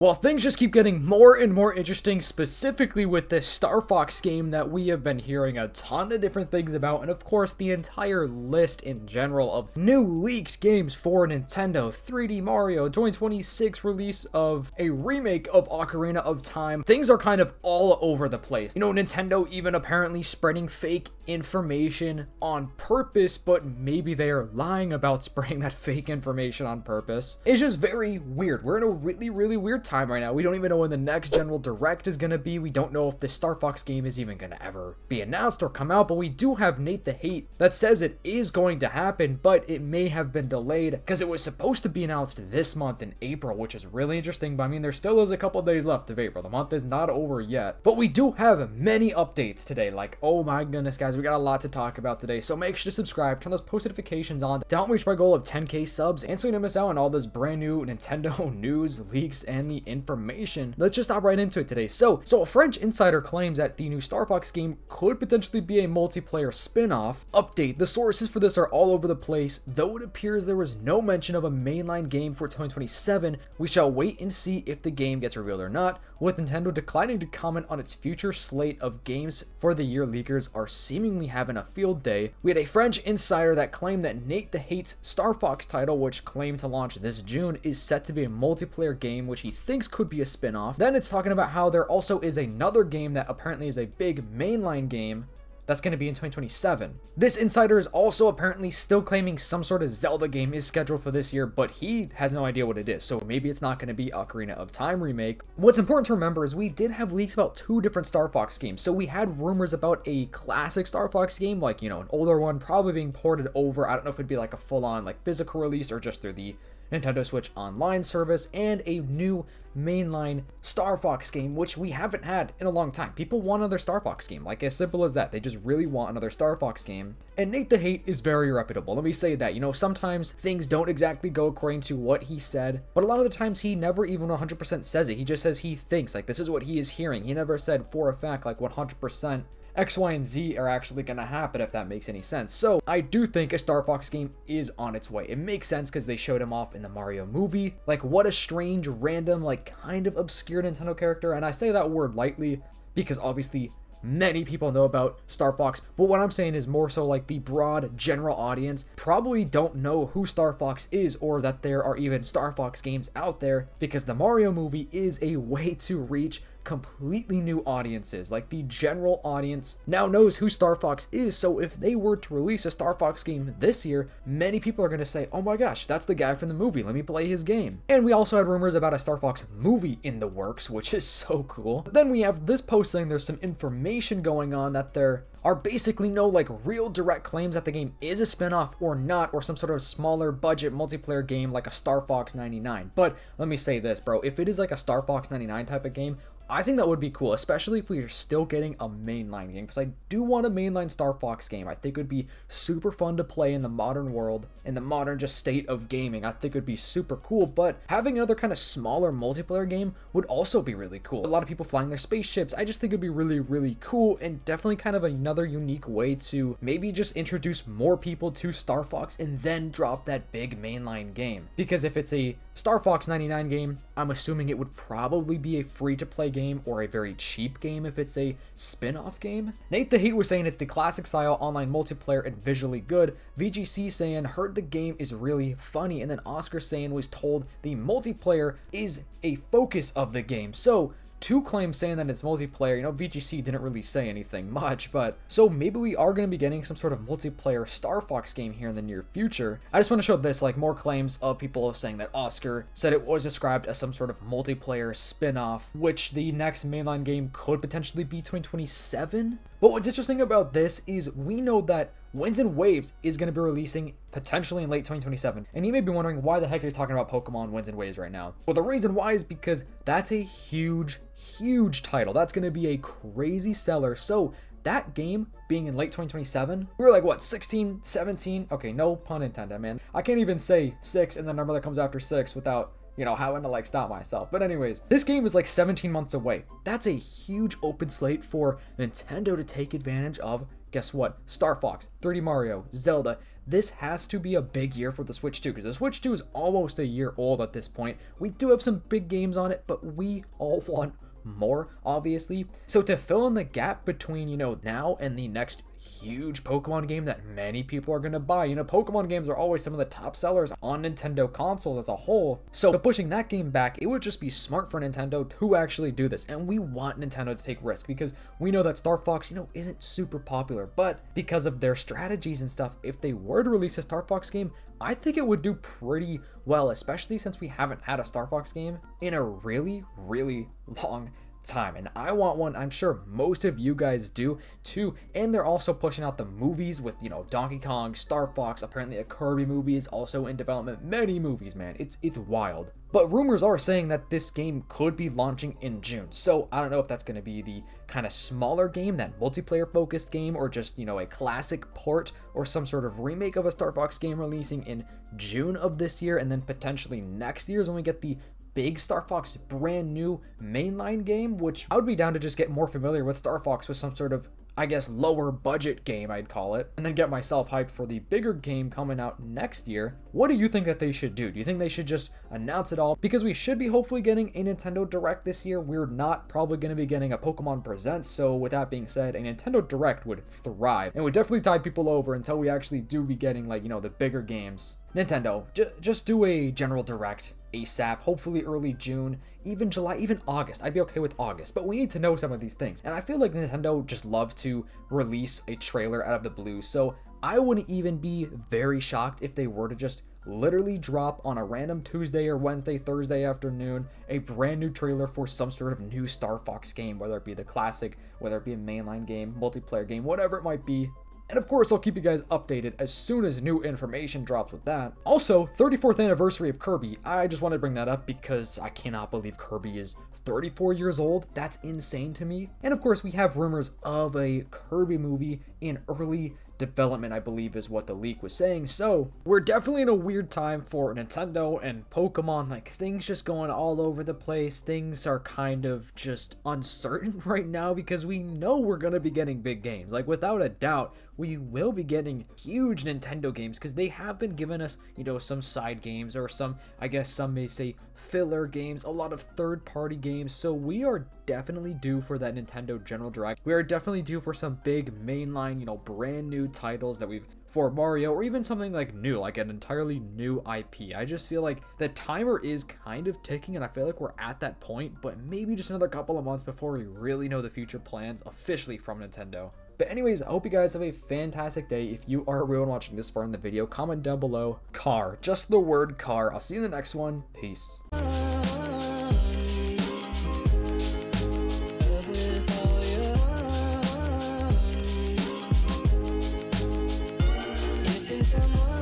Well, things just keep getting more and more interesting, specifically with this Starfox game that we have been hearing a ton of different things about, and of course the entire list in general of new leaked games for Nintendo, 3D Mario, 2026 release of a remake of Ocarina of Time. Things are kind of all over the place. You know, Nintendo even apparently spreading fake information on purpose, but maybe they are lying about spreading that fake information on purpose. It's just very weird. We're in a really weird time right now. We don't even know when the next General Direct is going to be. We don't know if the Starfox game is even going to ever be announced or come out, but we do have Nate the Hate that says it is going to happen, but it may have been delayed because it was supposed to be announced this month in April, which is really interesting. But I mean, there still is a couple days left of April. The month is not over yet, but we do have many updates today. Like, oh my goodness, guys, we got a lot to talk about today. So make sure to subscribe, turn those post notifications on to help reach my goal of 10k subs, and so you don't miss out on all this brand new Nintendo news, leaks, and the information. Let's just hop right into it today. So a French insider claims that the new Starfox game could potentially be a multiplayer spin-off. Update: the sources for this are all over the place. Though it appears there was no mention of a mainline game for 2027, we shall wait and see if the game gets revealed or not, with Nintendo declining to comment on its future slate of games for the year. Leakers are seemingly having a field day. We had a French insider that claimed that Nate the Hate's Starfox title, which claimed to launch this June, is set to be a multiplayer game, which he thinks could be a spin-off. Then it's talking about how there also is another game that apparently is a big mainline game that's going to be in 2027. This insider is also apparently still claiming some sort of Zelda game is scheduled for this year, but he has no idea what it is, so maybe it's not going to be Ocarina of Time remake. What's important to remember is we did have leaks about two different Starfox games. So we had rumors about a classic Starfox game, like, you know, an older one probably being ported over. I don't know if it'd be like a full-on like physical release or just through the Nintendo Switch Online service, and a new mainline Starfox game, which we haven't had in a long time. People want another Starfox game, like as simple as that. They just really want another Starfox game. And Nate the Hate is very reputable. Let me say that. You know, sometimes things don't exactly go according to what he said, but a lot of the times he never even 100% says it. He just says he thinks, like, this is what he is hearing. He never said for a fact, like 100%. X, Y, and Z are actually going to happen, if that makes any sense. So I do think a Starfox game is on its way. It makes sense because they showed him off in the Mario movie. Like, what a strange, random, like kind of obscure Nintendo character. And I say that word lightly because obviously many people know about Starfox, but what I'm saying is more so like the broad general audience probably don't know who Starfox is, or that there are even Starfox games out there, because the Mario movie is a way to reach completely new audiences. Like, the general audience now knows who Starfox is, so if they were to release a Starfox game this year, many people are going to say, oh my gosh, that's the guy from the movie, let me play his game. And we also had rumors about a Starfox movie in the works, which is so cool. But then we have this post saying there's some information going on that there are basically no like real direct claims that the game is a spin-off or not, or some sort of smaller budget multiplayer game like a Starfox 99. But let me say this, bro, if it is like a Starfox 99 type of game, I think that would be cool, especially if we are still getting a mainline game, because I do want a mainline Starfox game. I think it would be super fun to play in the modern world, in the modern just state of gaming. I think it would be super cool, but having another kind of smaller multiplayer game would also be really cool. A lot of people flying their spaceships. I just think it'd be really cool, and definitely kind of another unique way to maybe just introduce more people to Starfox and then drop that big mainline game. Because if it's a Starfox 99 game, I'm assuming it would probably be a free-to-play game or a very cheap game if it's a spin-off game. Nate the Hate was saying it's the classic style online multiplayer and visually good. VGC saying heard the game is really funny, and then Oscar saying was told the multiplayer is a focus of the game. So two claims saying that it's multiplayer. You know, VGC didn't really say anything much, but so maybe we are going to be getting some sort of multiplayer Starfox game here in the near future. I just want to show this, like, more claims of people saying that Oscar said it was described as some sort of multiplayer spin-off, which the next mainline game could potentially be 2027. But what's interesting about this is we know that Winds and Waves is going to be releasing potentially in late 2027. And you may be wondering, why the heck are you talking about Pokemon Winds and Waves right now? Well, the reason why is because that's a huge title. That's going to be a crazy seller. So that game being in late 2027, we were like, what, 16, 17? Okay, no pun intended, man. I can't even say 6 and the number that comes after 6 without, you know, having to like stop myself. But anyways, this game is like 17 months away. That's a huge open slate for Nintendo to take advantage of. Guess what? Star Fox, 3D Mario, Zelda. this has to be a big year for the Switch 2, because the Switch 2 is almost a year old at this point. We do have some big games on it, but we all want more, obviously. So to fill in the gap between, now and the next huge Pokemon game that many people are going to buy, Pokemon games are always some of the top sellers on Nintendo consoles as a whole. So pushing that game back, it would just be smart for Nintendo to actually do this. And we want Nintendo to take risks, because we know that Starfox, isn't super popular, but because of their strategies and stuff, if they were to release a Starfox game, I think it would do pretty well, especially since we haven't had a Starfox game in a really, really long time. And I want one. I'm sure most of you guys do too. And they're also pushing out the movies with, Donkey Kong, Starfox, apparently a Kirby movie is also in development. Many movies, man. It's wild. But rumors are saying that this game could be launching in June. So I don't know if that's going to be the kind of smaller game, that multiplayer focused game, or just, a classic port or some sort of remake of a Starfox game releasing in June of this year. And then potentially next year is when we get the big Star Fox brand new mainline game, which I would be down to just get more familiar with Star Fox with some sort of, I guess, lower budget game, I'd call it, and then get myself hyped for the bigger game coming out next year. What do you think that they should do? Do you think they should just announce it all? Because we should be hopefully getting a Nintendo Direct this year. We're not probably going to be getting a Pokemon Presents, so with that being said, a Nintendo Direct would thrive and would definitely tide people over until we actually do be getting, the bigger games. Nintendo, just do a general Direct ASAP, hopefully early June, even July, even August. I'd be okay with August, but we need to know some of these things. And I feel like Nintendo just love to release a trailer out of the blue, so I wouldn't even be very shocked if they were to just literally drop on a random Tuesday or Wednesday, Thursday afternoon, a brand new trailer for some sort of new Star Fox game, whether it be the classic, whether it be a mainline game, multiplayer game, whatever it might be. And of course, I'll keep you guys updated as soon as new information drops with that. Also, 34th anniversary of Kirby. I just wanted to bring that up because I cannot believe Kirby is 34 years old. That's insane to me. And of course, we have rumors of a Kirby movie in early development, I believe is what the leak was saying. So we're definitely in a weird time for Nintendo and Pokemon, things just going all over the place. Things are kind of just uncertain right now because we know we're going to be getting big games. Without a doubt, we will be getting huge Nintendo games because they have been giving us, some side games or some, I guess some may say filler games, a lot of third-party games. So we are definitely due for that Nintendo General Direct. We are definitely due for some big mainline, brand new titles that we've for Mario, or even something new, like an entirely new IP. I just feel like the timer is kind of ticking, and I feel like we're at that point, but maybe just another couple of months before we really know the future plans officially from Nintendo. But anyways, I hope you guys have a fantastic day. If you are real and watching this far in the video, comment down below car, just the word car. I'll see you in the next one. Peace. Someone